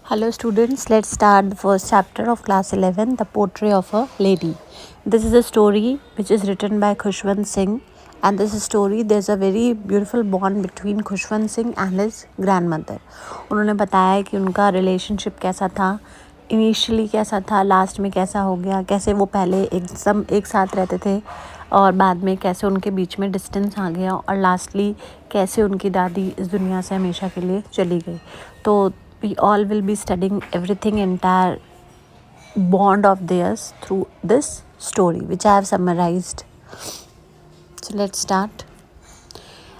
Hello students, let's start the first chapter of class 11, The Portrait of a Lady. This is a story which is written by Khushwant Singh, and this story there's a very beautiful bond between Khushwant Singh and his grandmother. उन्होंने बताया कि उनका relationship कैसा था, initially कैसा था, last में कैसा हो गया, कैसे वो पहले एक साथ रहते थे और बाद में कैसे उनके बीच में डिस्टेंस आ गया और लास्टली कैसे उनकी दादी इस दुनिया से हमेशा के लिए चली गई. तो we all will be studying everything entire bond of theirs through this story which I have summarized. So let's start.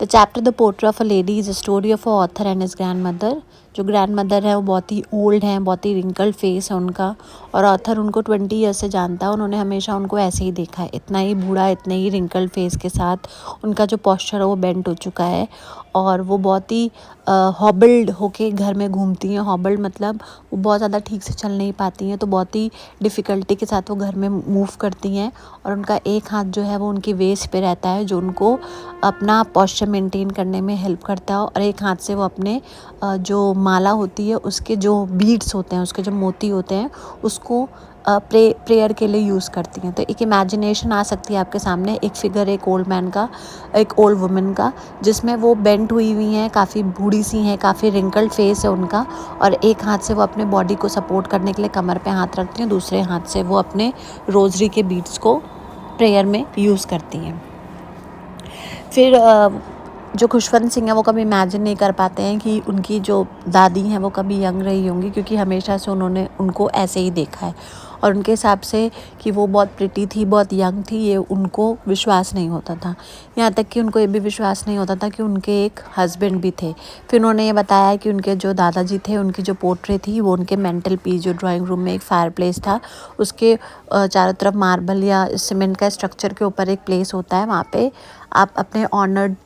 The chapter The Portrait of a Lady is a story of a author and his grandmother. जो grand mother है वो बहुत ही old हैं, बहुत ही wrinkled face है उनका, और author उनको 20 ईयर्स से जानता है. उन्होंने हमेशा उनको ऐसे ही देखा है, इतना ही बूढ़ा, इतने ही रिंकल्ड फेस के साथ. उनका जो पॉस्चर है वो बेंट हो चुका है और वो बहुत ही हॉबल्ड होके घर में घूमती हैं. हॉबल्ड मतलब वो बहुत ज़्यादा ठीक से चल नहीं पाती हैं, तो बहुत ही डिफ़िकल्टी के साथ वो घर में मूव करती हैं. और उनका एक हाथ जो है वो उनकी वेस्ट पे रहता है, जो उनको अपना पॉस्चर मेंटेन करने में हेल्प करता है. और एक हाथ से वो अपने जो माला होती है उसके जो बीड्स होते हैं, उसके जो मोती होते हैं, उसको प्रेयर के लिए यूज़ करती हैं. तो एक इमेजिनेशन आ सकती है आपके सामने, एक फिगर, एक ओल्ड मैन का, एक ओल्ड वुमेन का, जिसमें वो बेंट हुई हैं, काफ़ी बूढ़ी सी हैं, काफ़ी रिंकल्ड फेस है उनका, और एक हाथ से वो अपने बॉडी को सपोर्ट करने के लिए कमर पे हाथ रखती हैं, दूसरे हाथ से वो अपने रोज़री के बीड्स को प्रेयर में यूज़ करती हैं. फिर जो खुशवंत सिंह है वो कभी इमेजिन नहीं कर पाते हैं कि उनकी जो दादी हैं वो कभी यंग रही होंगी, क्योंकि हमेशा से उन्होंने उनको ऐसे ही देखा है. और उनके हिसाब से कि वो बहुत प्रिटी थी, बहुत यंग थी, ये उनको विश्वास नहीं होता था. यहाँ तक कि उनको ये भी विश्वास नहीं होता था कि उनके एक हस्बैंड भी थे. फिर उन्होंने ये बताया कि उनके जो दादाजी थे, उनकी जो पोर्ट्रेट थी वो उनके मेंटल पीस, जो ड्राइंग रूम में एक फायर प्लेस था, उसके चारों तरफ मार्बल या सीमेंट का स्ट्रक्चर के ऊपर एक प्लेस होता है, वहाँ पे आप अपने ऑनर्ड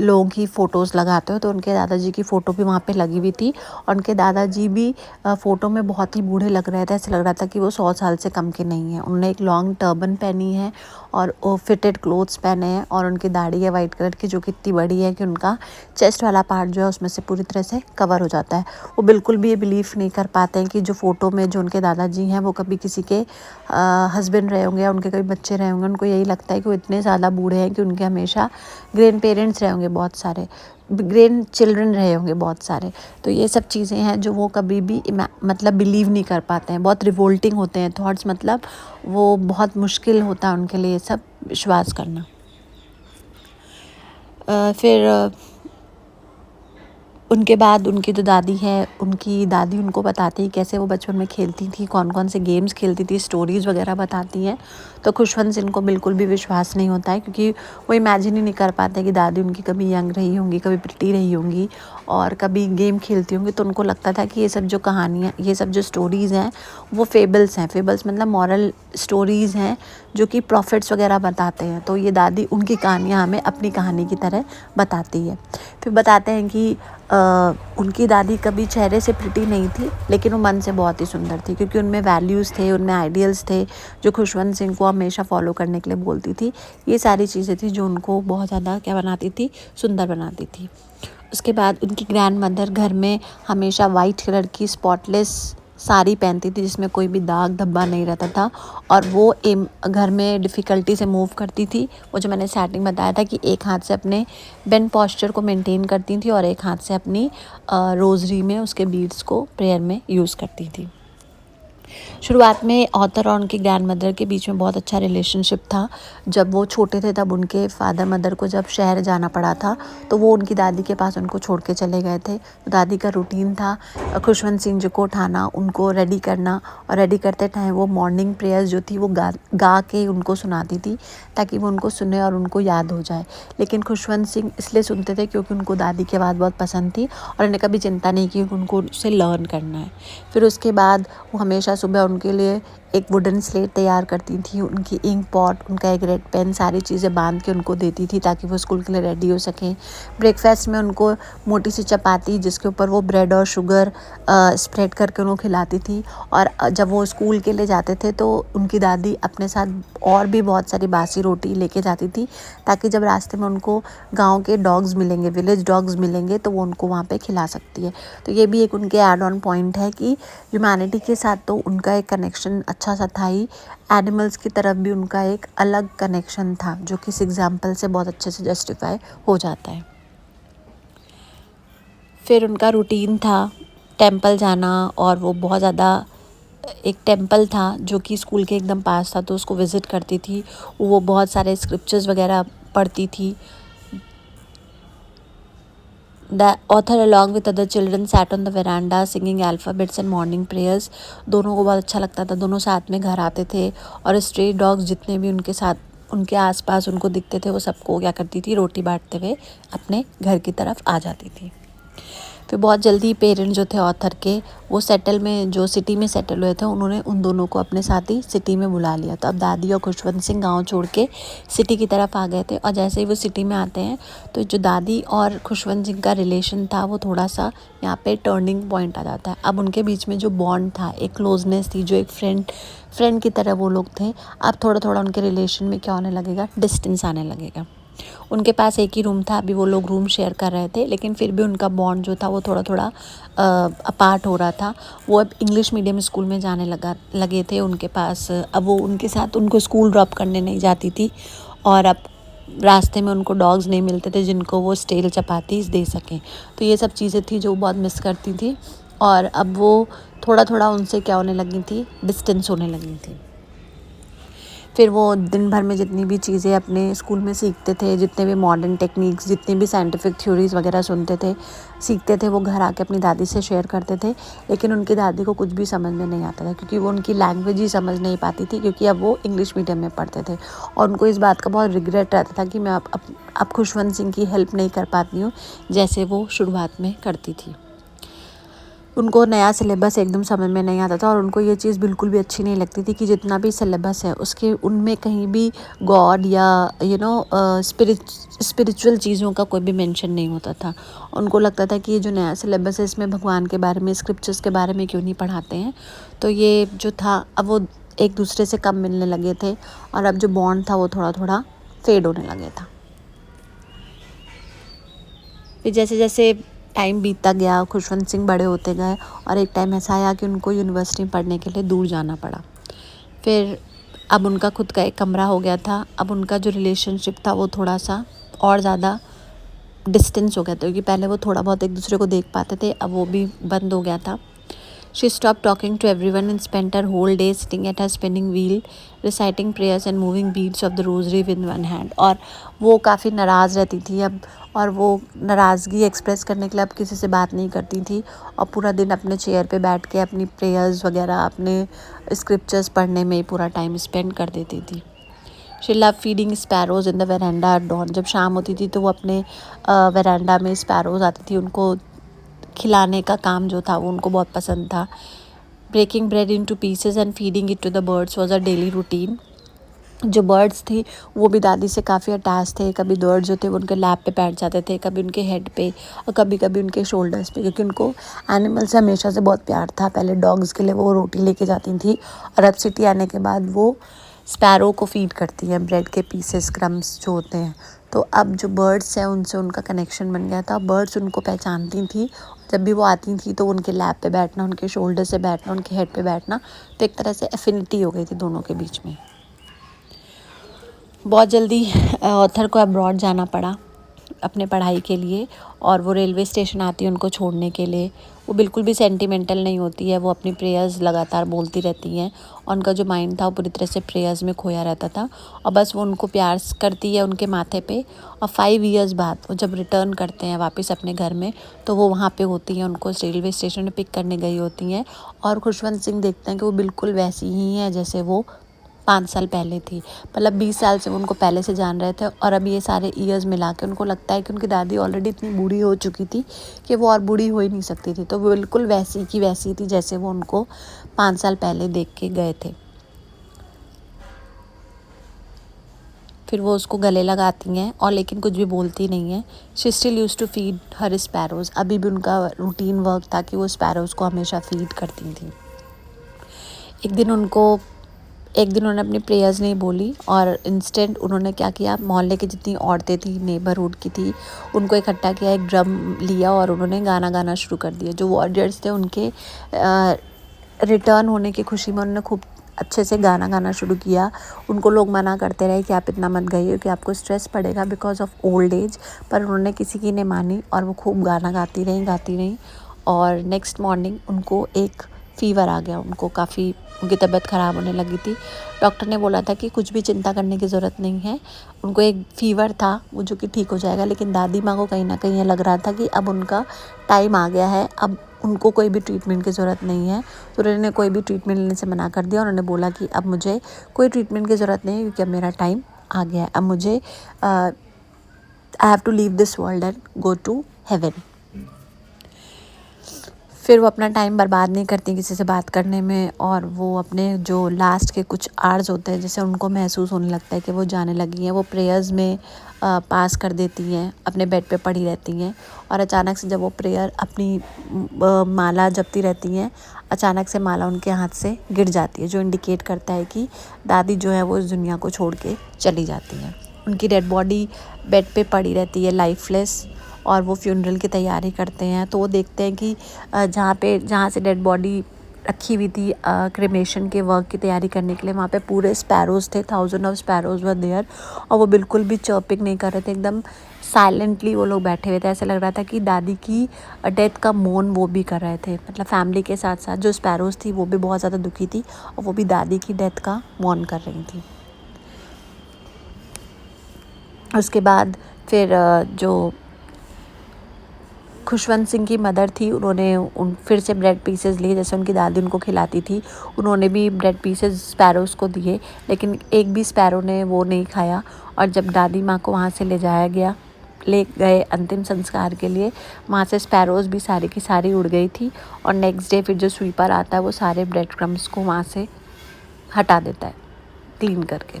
लोगों की फ़ोटोज़ लगाते हो. तो उनके दादाजी की फ़ोटो भी वहाँ पे लगी हुई थी, और उनके दादाजी भी फ़ोटो में बहुत ही बूढ़े लग रहे थे. ऐसे लग रहा था कि वो 100 साल से कम के नहीं हैं. उन्होंने एक लॉन्ग टर्बन पहनी है और वो फिटेड क्लोथ्स पहने हैं, और उनकी दाढ़ी है वाइट कलर की, जो कि इतनी बड़ी है कि उनका चेस्ट वाला पार्ट जो है उसमें से पूरी तरह से कवर हो जाता है. वो बिल्कुल भी ये बिलीव नहीं कर पाते हैं कि जो फ़ोटो में जो उनके दादाजी हैं वो कभी किसी के हस्बैंड रहे होंगे या उनके कभी बच्चे रहे होंगे. उनको यही लगता है कि वो इतने ज़्यादा बूढ़े हैं कि उनके हमेशा ग्रैंड पेरेंट्स रहे होंगे, बहुत सारे ग्रैंड चिल्ड्रन रहे होंगे बहुत सारे. तो ये सब चीज़ें हैं जो वो कभी भी मतलब बिलीव नहीं कर पाते हैं. बहुत रिवोल्टिंग होते हैं थॉट्स, मतलब वो बहुत मुश्किल होता है उनके लिए ये सब विश्वास करना. फिर उनके बाद उनकी जो दादी है, उनकी दादी उनको बताती है कैसे वो बचपन में खेलती थी, कौन कौन से गेम्स खेलती थी, स्टोरीज़ वगैरह बताती हैं. तो खुशवंत सिंह को बिल्कुल भी विश्वास नहीं होता है, क्योंकि वो इमेजिन ही नहीं कर पाते कि दादी उनकी कभी यंग रही होंगी, कभी प्रिटी रही होंगी और कभी गेम खेलती होंगी. तो उनको लगता था कि ये सब जो कहानियाँ, ये सब जो स्टोरीज़ हैं वो फेबल्स हैं. फेबल्स मतलब मॉरल स्टोरीज़ हैं जो कि प्रॉफिट्स वगैरह बताते हैं. तो ये दादी उनकी कहानियाँ हमें अपनी कहानी की तरह बताती है. फिर बताते हैं कि उनकी दादी कभी चेहरे से प्रिटी नहीं थी, लेकिन वो मन से बहुत ही सुंदर थी, क्योंकि उनमें वैल्यूज़ थे, उनमें आइडियल्स थे जो खुशवंत सिंह को हमेशा फॉलो करने के लिए बोलती थी. ये सारी चीज़ें थी जो उनको बहुत ज़्यादा क्या बनाती थी, सुंदर बनाती थी. उसके बाद उनकी ग्रैंड मदर घर में हमेशा वाइट कलर की स्पॉटलेस साड़ी पहनती थी, जिसमें कोई भी दाग धब्बा नहीं रहता था, और वो घर में डिफ़िकल्टी से मूव करती थी. वो जो मैंने स्टार्टिंग बताया था कि एक हाथ से अपने बेंड पॉस्चर को मेंटेन करती थी और एक हाथ से अपनी रोज़री में उसके बीड्स को प्रेयर में यूज़ करती थी. शुरुआत में ऑथर और उनकी ग्रैंड मदर के बीच में बहुत अच्छा रिलेशनशिप था. जब वो छोटे थे तब उनके फादर मदर को जब शहर जाना पड़ा था, तो वो उनकी दादी के पास उनको छोड़ के चले गए थे. तो दादी का रूटीन था खुशवंत सिंह जी को उठाना, उनको रेडी करना, और रेडी करते टाइम वो मॉर्निंग प्रेयर्स जो थी वो गा के उनको सुनाती थी, ताकि वो उनको सुने और उनको याद हो जाए. लेकिन खुशवंत सिंह इसलिए सुनते थे क्योंकि उनको दादी की आवाज़ बहुत पसंद थी, और उन्हें कभी चिंता नहीं की उनको उससे लर्न करना है. फिर उसके बाद वो हमेशा सुबह उनके लिए एक वुडन स्लेट तैयार करती थी, उनकी इंक पॉट, उनका एक रेड पेन, सारी चीज़ें बांध के उनको देती थी ताकि वो स्कूल के लिए रेडी हो सकें। ब्रेकफास्ट में उनको मोटी सी चपाती जिसके ऊपर वो ब्रेड और शुगर स्प्रेड करके उनको खिलाती थी। और जब वो स्कूल के लिए जाते थे तो उनकी दादी अपने साथ और भी बहुत सारी बासी रोटी लेके जाती थी ताकि जब रास्ते में उनको गाँव के डॉग्स मिलेंगे, विलेज डॉग्स मिलेंगे, तो वो उनको वहाँ पे खिला सकती है। तो ये भी एक उनके ऐड ऑन पॉइंट है कि ह्यूमैनिटी के साथ तो उनका एक कनेक्शन अच्छा सा था ही, एनिमल्स की तरफ भी उनका एक अलग कनेक्शन था जो कि इस एग्जाम्पल से बहुत अच्छे से जस्टिफाई हो जाता है। फिर उनका रूटीन था टेंपल जाना, और वो बहुत ज़्यादा, एक टेंपल था जो कि स्कूल के एकदम पास था तो उसको विज़िट करती थी। वो बहुत सारे स्क्रिप्चर्स वगैरह पढ़ती थी। The author along with other children sat on the veranda singing alphabets and morning prayers. दोनों को बहुत अच्छा लगता था, दोनों साथ में घर आते थे और स्ट्रे डॉग्स जितने भी उनके साथ उनके आसपास उनको दिखते थे वो सबको क्या करती थी, रोटी बांटते हुए अपने घर की तरफ आ जाती थी। फिर बहुत जल्दी पेरेंट्स जो थे ऑथर के, वो जो सिटी में सेटल हुए थे, उन्होंने उन दोनों को अपने साथ ही सिटी में बुला लिया। तो अब दादी और खुशवंत सिंह गांव छोड़ के सिटी की तरफ आ गए थे, और जैसे ही वो सिटी में आते हैं तो जो दादी और खुशवंत सिंह का रिलेशन था वो थोड़ा सा यहाँ पे टर्निंग पॉइंट आ जाता है। अब उनके बीच में जो बॉन्ड था, एक क्लोजनेस थी, जो एक फ्रेंड की तरह वो लोग थे, अब थोड़ा थोड़ा उनके रिलेशन में क्या होने लगेगा, डिस्टेंस आने लगेगा। उनके पास एक ही रूम था, अभी वो लोग रूम शेयर कर रहे थे, लेकिन फिर भी उनका बॉन्ड जो था वो थोड़ा थोड़ा अपार्ट हो रहा था। वो अब इंग्लिश मीडियम स्कूल में जाने लगे थे उनके पास। अब वो उनके साथ उनको स्कूल ड्रॉप करने नहीं जाती थी, और अब रास्ते में उनको डॉग्स नहीं मिलते थे जिनको वो स्टेल चपातीस दे सकें। तो ये सब चीज़ें थी जो बहुत मिस करती थी, और अब वो थोड़ा थोड़ा उनसे क्या होने लगी थी, डिस्टेंस होने लगी थी। फिर वो दिन भर में जितनी भी चीज़ें अपने स्कूल में सीखते थे, जितने भी मॉडर्न टेक्निक्स, जितनी भी साइंटिफिक थ्योरीज़ वगैरह सुनते थे, सीखते थे, वो घर आके अपनी दादी से शेयर करते थे। लेकिन उनकी दादी को कुछ भी समझ में नहीं आता था क्योंकि वो उनकी लैंग्वेज ही समझ नहीं पाती थी, क्योंकि अब वो इंग्लिश मीडियम में पढ़ते थे। और उनको इस बात का बहुत रिग्रेट रहता था कि मैं अब खुशवंत सिंह की हेल्प नहीं कर पाती हूँ जैसे वो शुरुआत में करती थी। उनको नया सिलेबस एकदम समझ में नहीं आता था, और उनको ये चीज़ बिल्कुल भी अच्छी नहीं लगती थी कि जितना भी सिलेबस है उसके उनमें कहीं भी गॉड या स्पिरिचुअल चीज़ों का कोई भी मेंशन नहीं होता था। उनको लगता था कि ये जो नया सिलेबस है इसमें भगवान के बारे में, स्क्रिप्चर्स के बारे में क्यों नहीं पढ़ाते हैं। तो ये जो था, अब वो एक दूसरे से कम मिलने लगे थे, और अब जो बॉन्ड था वो थोड़ा थोड़ा फेड होने लगे था। फिर जैसे जैसे टाइम बीतता गया, खुशवंत सिंह बड़े होते गए, और एक टाइम ऐसा आया कि उनको यूनिवर्सिटी पढ़ने के लिए दूर जाना पड़ा। फिर अब उनका खुद का एक कमरा हो गया था। अब उनका जो रिलेशनशिप था वो थोड़ा सा और ज़्यादा डिस्टेंस हो गया था, क्योंकि पहले वो थोड़ा बहुत एक दूसरे को देख पाते थे, अब वो भी बंद हो गया था। She stopped talking to everyone and spent her whole day sitting at her spinning wheel, reciting prayers and moving beads of the rosary with one hand. और वो काफ़ी नाराज़ रहती थी अब, और वो नाराज़गी एक्सप्रेस करने के लिए अब किसी से बात नहीं करती थी, और पूरा दिन अपने चेयर पे बैठ के अपनी प्रेयर्स वगैरह, अपने स्क्रिप्चर्स पढ़ने में ही पूरा टाइम स्पेंड कर देती थी। She loved feeding sparrows in the veranda at dawn. जब शाम होती थी तो वो अपने वेरांडा में स्पैरोज आती थी, उनको खिलाने का काम जो था वो उनको बहुत पसंद था। Breaking bread into pieces and feeding it to the birds was a daily routine. जो बर्ड्स थी वो भी दादी से काफ़ी अटैच थे। कभी बर्ड जो थे वो उनके लैप पे बैठ जाते थे, कभी उनके हेड पे, और कभी कभी उनके शोल्डर्स पे, क्योंकि उनको एनिमल से हमेशा से बहुत प्यार था। पहले डॉग्स के लिए वो रोटी लेके जाती थी, और अब सिटी आने के बाद वो स्पैरो को फीड करती हैं ब्रेड के पीसेस, क्रम्स जो होते हैं। तो अब जो बर्ड्स हैं उनसे उनका कनेक्शन बन गया था। बर्ड्स उनको पहचानती थी, जब भी वो आती थी तो उनके लैप पे बैठना, उनके शोल्डर से बैठना, उनके हेड पे बैठना, तो एक तरह से एफिनिटी हो गई थी दोनों के बीच में। बहुत जल्दी ऑथर को अब्रॉड जाना पड़ा अपने पढ़ाई के लिए, और वो रेलवे स्टेशन आती है उनको छोड़ने के लिए। वो बिल्कुल भी सेंटिमेंटल नहीं होती है, वो अपनी प्रेयर्स लगातार बोलती रहती हैं, और उनका जो माइंड था वो पूरी तरह से प्रेयर्स में खोया रहता था, और बस वो उनको प्यार करती है उनके माथे पे। और 5 इयर्स बाद वो जब रिटर्न करते हैं वापस अपने घर में, तो वो वहाँ पे होती हैं, उनको रेलवे स्टेशन में पिक करने गई होती हैं, और खुशवंत सिंह देखते हैं कि वो बिल्कुल वैसी ही हैं जैसे वो 5 साल पहले थी। मतलब 20 साल से वो उनको पहले से जान रहे थे, और अब ये सारे ईयर्स मिला के उनको लगता है कि उनकी दादी ऑलरेडी इतनी बूढ़ी हो चुकी थी कि वो और बूढ़ी हो ही नहीं सकती थी। तो वो बिल्कुल वैसी की वैसी थी जैसे वो उनको 5 साल पहले देख के गए थे। फिर वो उसको गले लगाती हैं और लेकिन कुछ भी बोलती नहीं है। She still use to feed her sparrows. अभी भी उनका रूटीन वर्क था कि वो स्पैरोज़ को हमेशा फीड करती थी। एक दिन उन्होंने अपनी प्रेयर्स नहीं बोली और इंस्टेंट उन्होंने क्या किया, मोहल्ले की जितनी औरतें थी, नेबरहुड की थी, उनको इकट्ठा किया, एक ड्रम लिया और उन्होंने गाना गाना शुरू कर दिया। जो वॉरियर्स थे उनके रिटर्न होने की खुशी में उन्होंने खूब अच्छे से गाना गाना शुरू किया। उनको लोग मना करते रहे कि आप इतना मत गाइए कि आपको स्ट्रेस पड़ेगा बिकॉज ऑफ ओल्ड एज, पर उन्होंने किसी की नहीं मानी और वो खूब गाना गाती रहीं और नेक्स्ट मॉर्निंग उनको एक फ़ीवर आ गया। उनको काफ़ी उनकी तबीयत ख़राब होने लगी थी। डॉक्टर ने बोला था कि कुछ भी चिंता करने की ज़रूरत नहीं है, उनको एक फ़ीवर था वो जो कि ठीक हो जाएगा। लेकिन दादी माँ को कहीं ना कहीं ये लग रहा था कि अब उनका टाइम आ गया है, अब उनको कोई भी ट्रीटमेंट की ज़रूरत नहीं है। तो उन्होंने कोई भी ट्रीटमेंट लेने से मना कर दिया। उन्होंने बोला कि अब मुझे कोई ट्रीटमेंट की ज़रूरत नहीं है क्योंकि अब मेरा टाइम आ गया है, अब मुझे I have to leave this world and go to heaven. फिर वो अपना टाइम बर्बाद नहीं करती किसी से बात करने में और वो अपने जो लास्ट के कुछ आवर्स होते हैं जैसे उनको महसूस होने लगता है कि वो जाने लगी हैं, वो प्रेयर्स में पास कर देती हैं, अपने बेड पे पड़ी रहती हैं। और अचानक से जब वो प्रेयर अपनी माला जपती रहती हैं, अचानक से माला उनके हाथ से गिर जाती है, जो इंडिकेट करता है कि दादी जो है वो इस दुनिया को छोड़ के चली जाती हैं। उनकी डेड बॉडी बेड पे पड़ी रहती है लाइफलेस और वो फ्यूनरल की तैयारी करते हैं। तो वो देखते हैं कि जहाँ से डेड बॉडी रखी हुई थी क्रेमेशन के वर्क की तैयारी करने के लिए, वहाँ पे पूरे स्पैरोज़ थे, 1000 ऑफ स्पैरोज़ वर देयर और वो बिल्कुल भी चर्पिंग नहीं कर रहे थे, एकदम साइलेंटली वो लोग बैठे हुए थे। ऐसा लग रहा था कि दादी की डेथ का मौन वो भी कर रहे थे, मतलब फैमिली के साथ साथ जो स्पैरोज़ थी वो भी बहुत ज़्यादा दुखी थी और वो भी दादी की डेथ का मौन कर रही थी। उसके बाद फिर जो खुशवंत सिंह की मदर थी, उन्होंने फिर से ब्रेड पीसेस लिए जैसे उनकी दादी उनको खिलाती थी। उन्होंने भी ब्रेड पीसेस स्पैरोज़ को दिए, लेकिन एक भी स्पैरो ने वो नहीं खाया। और जब दादी माँ को वहाँ से ले गए अंतिम संस्कार के लिए, वहाँ से स्पैरोज़ भी सारी की सारी उड़ गई थी। और नेक्स्ट डे फिर जो स्वीपर आता है वो सारे ब्रेड क्रम्स को वहाँ से हटा देता है क्लीन करके।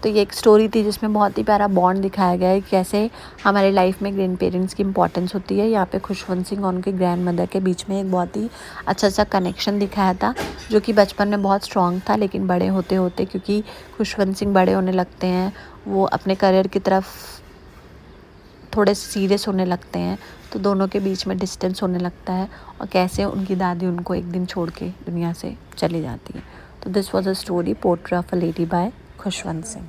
तो ये एक स्टोरी थी जिसमें बहुत ही प्यारा बॉन्ड दिखाया गया है, कैसे हमारे लाइफ में ग्रैंड पेरेंट्स की इंपॉर्टेंस होती है। यहाँ पे खुशवंत सिंह और उनकी ग्रैंड मदर के बीच में एक बहुत ही अच्छा सा कनेक्शन दिखाया था, जो कि बचपन में बहुत स्ट्रॉन्ग था, लेकिन बड़े होते होते क्योंकि खुशवंत सिंह बड़े होने लगते हैं, वो अपने करियर की तरफ थोड़े सीरियस होने लगते हैं, तो दोनों के बीच में डिस्टेंस होने लगता है और कैसे उनकी दादी उनको एक दिन छोड़ के दुनिया से चली जाती है। तो this was a story poetry of a lady by Khushwant Singh.